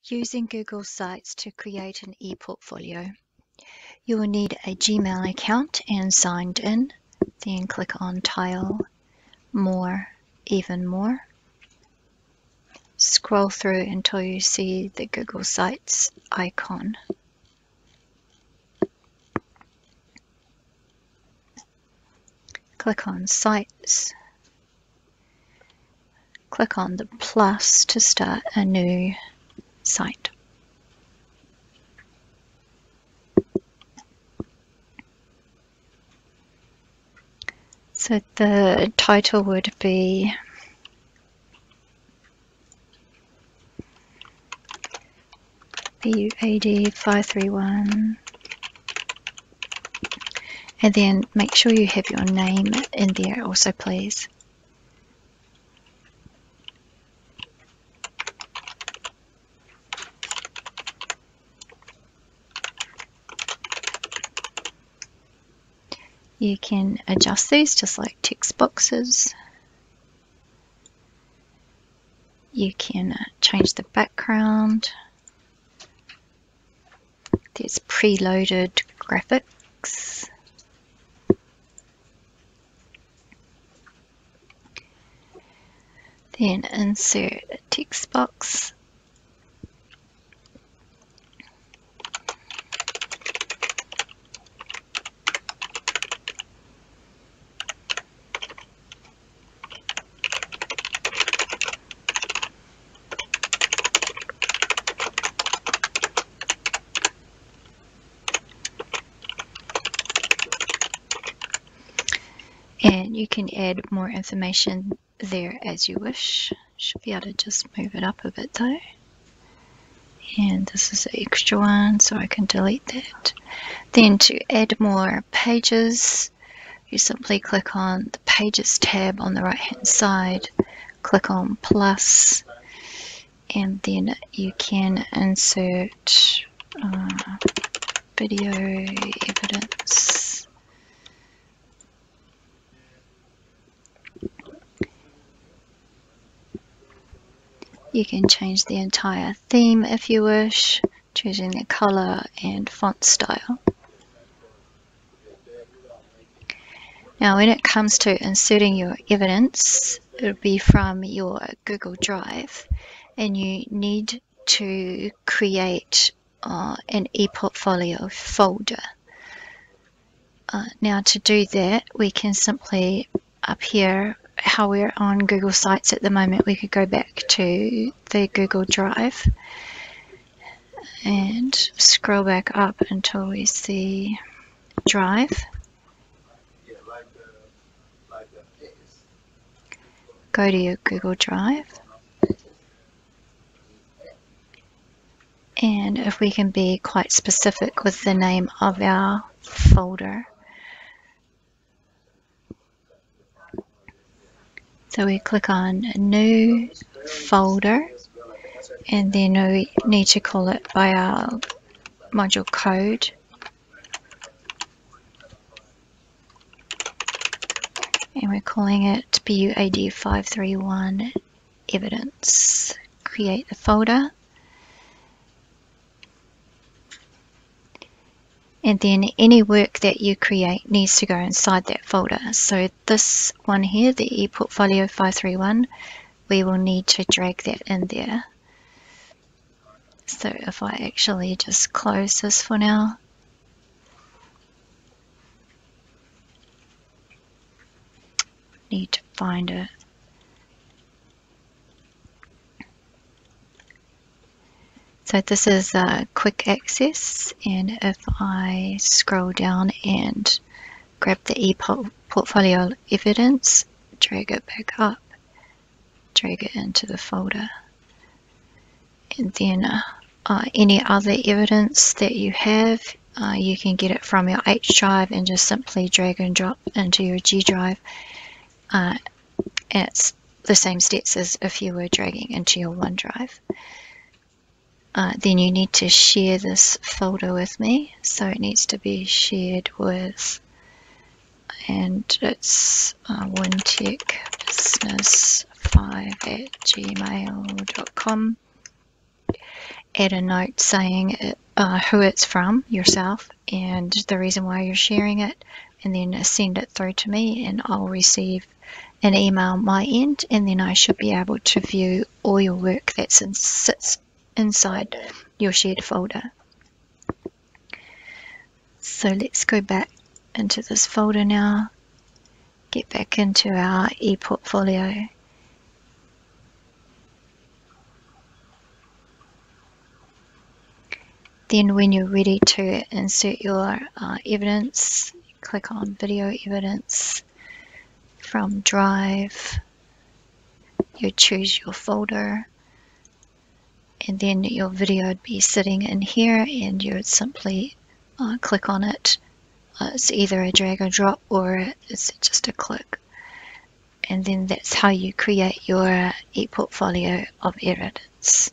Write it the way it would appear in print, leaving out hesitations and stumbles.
Using Google Sites to create an ePortfolio. You will need a Gmail account and signed in. Then click on Tile, More, Even More. Scroll through until you see the Google Sites icon. Click on Sites. Click on the plus to start a new site. So the title would be BUAD 531, and then make sure you have your name in there also, please. You can adjust these just like text boxes. You can change the background. There's preloaded graphics. Then insert a text box. And you can add more information there as you wish. Should be able to just move it up a bit though. And this is the extra one, so I can delete that. Then to add more pages, you simply click on the Pages tab on the right hand side, click on plus, and then you can insert video evidence. You can change the entire theme if you wish, choosing the color and font style. Now when it comes to inserting your evidence, it will be from your Google Drive, and you need to create an ePortfolio folder. Now to do that, we can simply, up here, how we're on Google Sites at the moment, we could go back to the Google Drive and scroll back up until we see Drive. Go to your Google Drive. And if we can be quite specific with the name of our folder. So we click on New Folder, and then we need to call it by our module code. And we're calling it BUAD 531 Evidence. Create the folder. And then any work that you create needs to go inside that folder. So this one here, the ePortfolio 531, we will need to drag that in there. So if I actually just close this for now. Need to find it. So this is quick access, and if I scroll down and grab the ePortfolio evidence, drag it back up, drag it into the folder, and then any other evidence that you have, you can get it from your H drive and just simply drag and drop into your G drive. It's the same steps as if you were dragging into your OneDrive. Then you need to share this folder with me, so it needs to be shared with, and it's wintechbusiness5@gmail.com, add a note saying who it's from, yourself, and the reason why you're sharing it, and then send it through to me, and I'll receive an email my end, and then I should be able to view all your work that sits inside your shared folder. So let's go back into this folder now, get back into our ePortfolio. Then when you're ready to insert your evidence, click on Video Evidence. From Drive, you choose your folder, and then your video would be sitting in here, and you would simply click on it. It's either a drag and drop or it's just a click. And then that's how you create your ePortfolio of evidence.